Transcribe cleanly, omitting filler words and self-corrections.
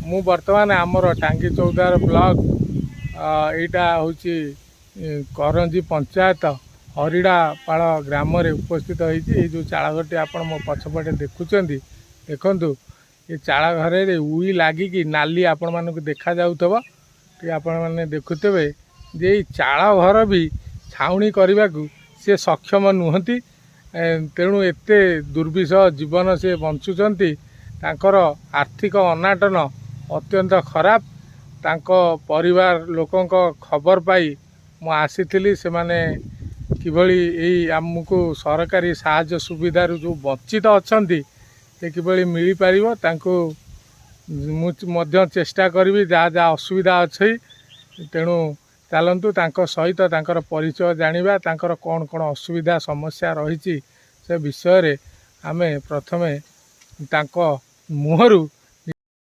मु बर्तमान आमर टांगी चौदार ब्लॉक यहाँ हूँ करंजी पंचायत हरिड़ापाड़ ग्राम रे उपस्थित होती जो चाड़घरटी आप मो पछपटे देखुं देखु ये चाड़घर उई लगिकी नाली आपण मानक देखा जाऊथबो कि आपण माने देखुते जे चाड़ घर भी छाउनी करने को सी सक्षम नुहति तेणु एते दुर्विषह जीवन से बंचुंट तांकर आर्थिक अनाटन अत्यंत खराब तांको परिवार लोकों खबर पाई मु आसी से माने किभली यही आमको सरकारी साहाय्य सुविधा जो वंचित अच्छा से किभली मिल पारिबो तांको मु चेष्टा करी जहाँ जहाँ असुविधा अच्छी तेणु चलतु सहित तांकर परिचय जानिबा तांकर कौन कौन असुविधा समस्या रही से विषय रे आमे प्रथमे तांको मुहरु